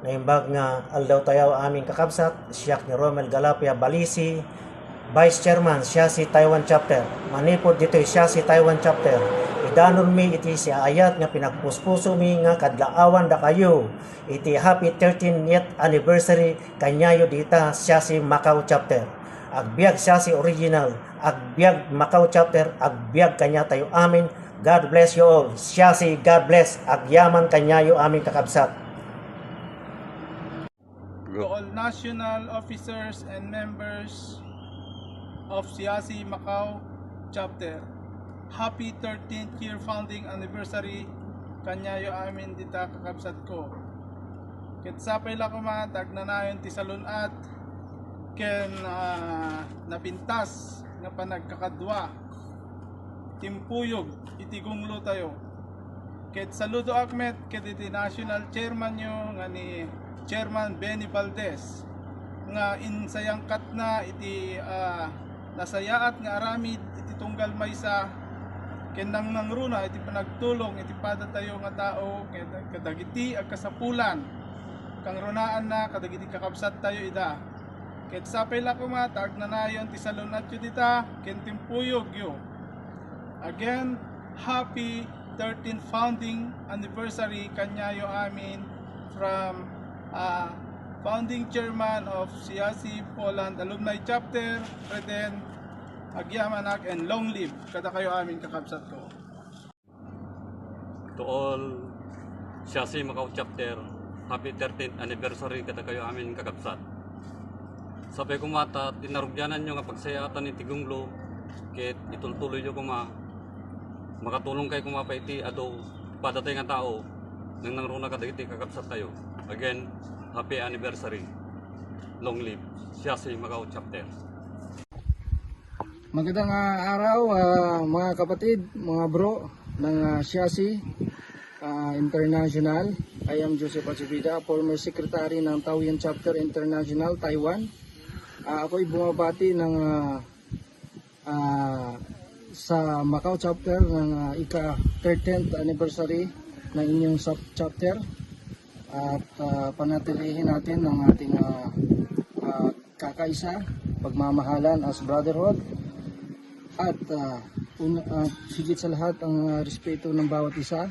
Naimbag nga aldaw tayaw aming kakabsat, siyak ni Romel Galapia Balisi, Vice Chairman, siya si Taiwan Chapter. Manipod dito siya si Taiwan Chapter. Idanon mi iti si ayat nga pinagpuspuso mi nga kadlaawan da kayo. Iti happy 13th anniversary kanyayo dita siya si Macau Chapter. Agbiag siya si original, agbiag Macau Chapter, agbiag kanya tayo amin. God bless you all. Siya si God bless, agyaman kanyayo aming kakabsat. To all national officers and members of Siasi Macau Chapter, happy 13th year founding anniversary kanyayo amin dita kakabsat ko. Kitsapay la kumatag na nayon ti salunat ken napintas nga panagkakadwa timpuyog iti gunglo tayo. Ket saludo akmet ket iti national chairman nyo nga ni Chairman Benny Valdez nga insayangkat na iti nasayaat nga aramid iti tunggal maysa ken nang nangruna iti panagtulong iti pada tayo nga tao kadagiti ag kasapulan kang runaan na kadagiti kakabsat tayo ida. Ket sapay la kumatag na nayon ti salunat yu dita ken timpuyog yu. Again, happy 13th founding anniversary kanyayo amin from founding chairman of Siasi Poland Alumni Chapter, President Agyamanak, and long live kada kayo amin kakabsat ko. To all Siasi Macau Chapter, happy 13th anniversary kada kayo amin kakabsat. Sabay kumata, tinarugyanan nyo nga pagsayatan ni Tigunglo, ket itultuloy nyo makatulong kay kumapaiti ado padatay nga tao nang nangruna kadagiti kakabsat tayo. Again, happy anniversary. Long live Siasi Macau Chapter. Magandang araw mga kapatid, mga bro ng Siasi International. I am Joseph Achibida, former secretary ng Taoyuan Chapter International, Taiwan. Ako'y bumabati ng sa Macau Chapter ng ika-13th anniversary ng inyong chapter at panatilihin natin ang ating kakaisa, pagmamahalan as brotherhood at higit sa lahat ang respeto ng bawat isa.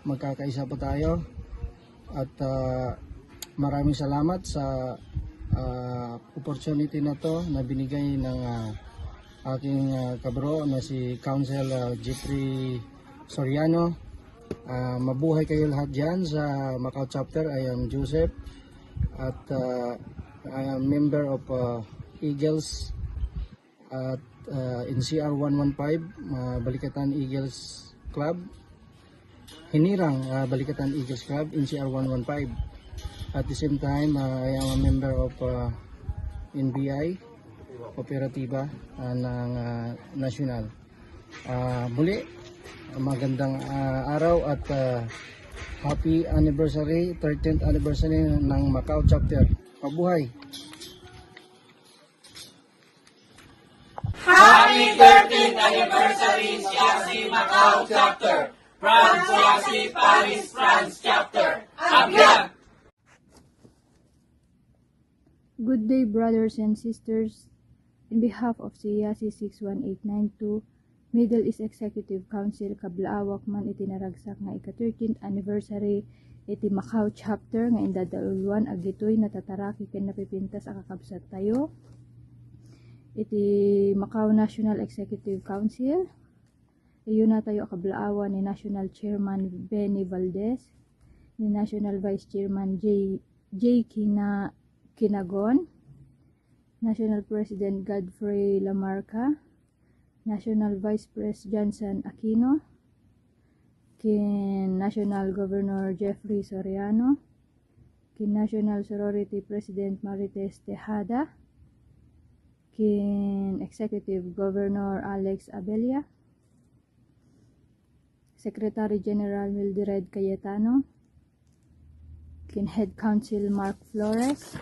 Magkakaisa po tayo at maraming salamat sa opportunity na to na binigay ng aking kabro na si Council Jeffrey Soriano. Mabuhay kayo lahat dyan sa Macau Chapter. I am Joseph at I am member of Eagles at NCR 115 Balikatan Eagles Club, Hinirang Balikatan Eagles Club, NCR 115. At the same time, I am a member of NBI Kooperatiba ng National. Muli, magandang araw at happy anniversary, 13th anniversary ng Macau Chapter. Mabuhay! Happy 13th anniversary Siasi Macau Chapter from Siasi Paris, France Chapter. Abiyag! Good day, brothers and sisters. In behalf of Siasi 61892, Middle East Executive Council, kablaawak man itinaragsak nga ika-13th anniversary iti Macau Chapter nga indadauluan agitoy natataraki ken napipintas a kakabsat tayo iti Macau National Executive Council. Iyon na tayo kablaawan ni National Chairman Benny Valdez, ni National Vice Chairman J. Kinagon, National President Godfrey Lamarca, National Vice President Johnson Aquino, kin National Governor Jeffrey Soriano, kin National Sorority President Marites Tejada, kin Executive Governor Alex Abella, Secretary General Mildred Cayetano, kin Head Council Mark Flores,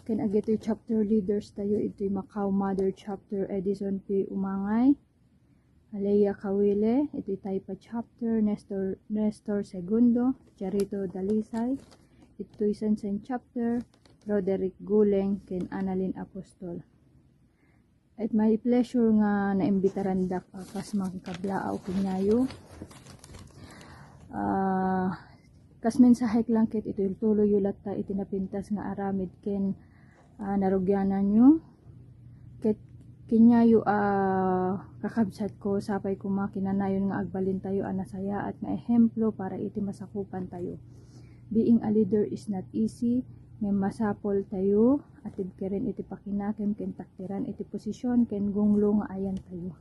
kin agitoy chapter leaders tayo ito'y Macau Mother Chapter Edison P. Umangay, Alea Kawile, ito'y Taipa Chapter Nestor Segundo, Charito Dalisay, ito'y Sansan Chapter, Roderick Guleng, ken Annalyn Apostol. At may pleasure nga naimbitaran dak kas magkablaaw kinyayo. Kas mensahe lang ket ito tuloy yulat ta itinapintas nga aramid ken narugyanan nyo. Ket kinyayo kakabsat ko sapay kumakinanayon nga agbalin tayo anasaya at nga ehemplo para iti masakupan tayo. Being a leader is not easy, nga masapol tayo at keren iti pakinakem ken taktiran iti posisyon ken gunglo nga ayan tayo.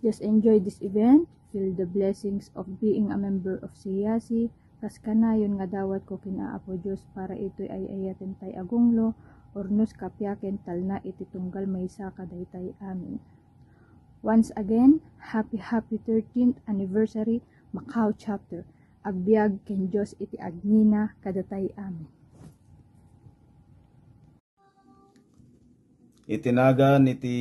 Just enjoy this event. Feel the blessings of being a member of CIASI. Kas kanayon nga dawat ko kinaapo Diyos para ito'y ay ayaten tay agunglo or nus kapyaken talna iti tunggal maysa kadaytay amin. Once again, happy 13th anniversary Macau Chapter. Agbyag ken Diyos iti agnina kadatay amin. Itinagan iti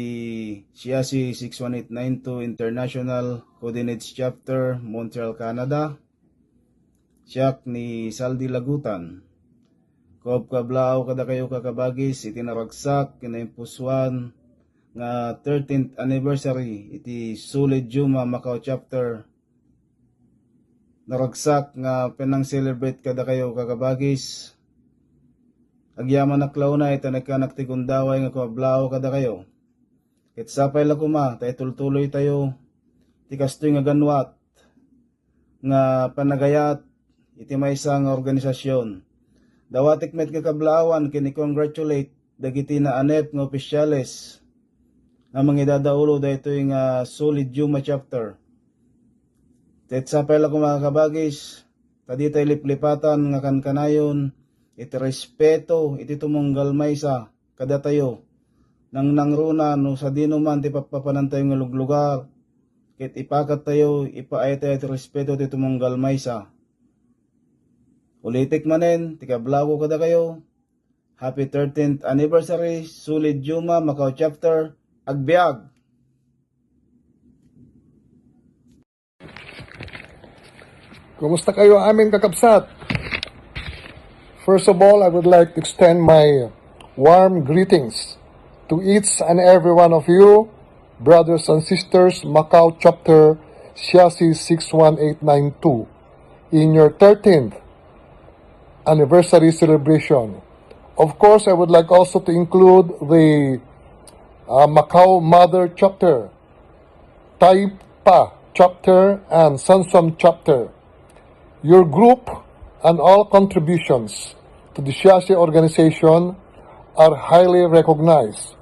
CIASI 61892 International Coordinates Chapter, Montreal, Canada. Siyak ni Saldi Lagutan. Kob kablao kada kayo kakabagis itinaragsak kinaimpuswan nga 13th anniversary iti Sulit Juma Macau Chapter. Naragsak nga penang celebrate kada kayo kakabagis. Agyaman naklaw na ita nagkanaktigundaway nga kablao kada kayo. Ket sapay la kuma tay tultuloy tayo ti kastoy nga ganwat nga panagayat iti maysa nga organisasyon. Dawatik met nga kablawan kini-congratulate dagiti na anep nga opisyales nga mangidadaulo daytoy nga Solid Juma Chapter. Ket sapay la kuma kabagis tadi tay liplipatan nga kankanayon iti respeto iti tumunggal maysa kada tayo nang nangruna no sa dino man ti papapanan tayo nga luglugar ket ipakat tayo ipaay tayo iti respeto iti tumunggal maysa. Ulitik manen ti kablago kada kayo. Happy 13th anniversary Sulit Juma Macau Chapter. Agbyag. Kumusta kayo aming kakabsat? First of all, I would like to extend my warm greetings to each and every one of you, brothers and sisters, Macau Chapter CIASI 61892, in your 13th anniversary celebration. Of course, I would like also to include the Macau Mother Chapter, Taipa Chapter, and Sansan Chapter. Your group and all contributions to the CIASI organization are highly recognized.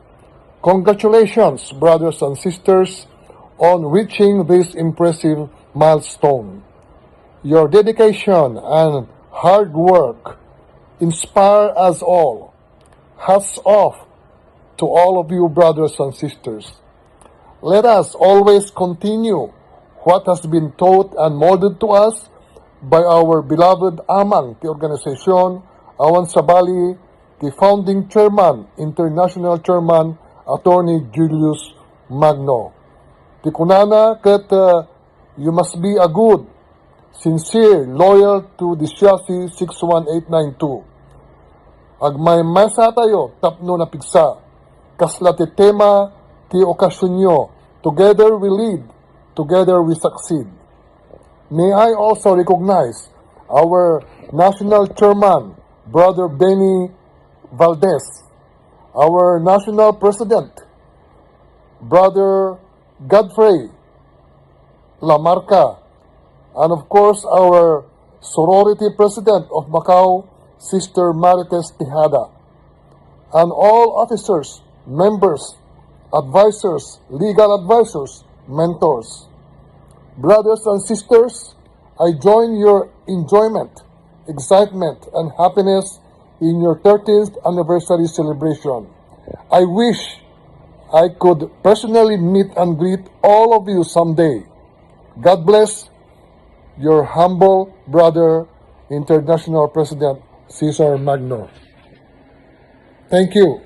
Congratulations, brothers and sisters, on reaching this impressive milestone. Your dedication and hard work inspire us all. Hats off to all of you, brothers and sisters. Let us always continue what has been taught and molded to us by our beloved amang, the organization, Awan Sabali, the founding chairman, international chairman, Attorney Julius Magno. Tikunana ket you must be a good, sincere, loyal to the CIASI 61892. Agmay masa tayo, tapno na pigsa. Kasla ti tema, ti okasyon nyo. Together we lead, together we succeed. May I also recognize our national chairman, Brother Benny Valdez, our national president, Brother Godfrey Lamarca, and of course our sorority president of Macau, Sister Marites Tejada, and all officers, members, advisors, legal advisors, mentors. Brothers and sisters, I join your enjoyment, excitement, and happiness in your 13th anniversary celebration. I wish I could personally meet and greet all of you someday. God bless your humble brother, International President Cesar Magno. Thank you.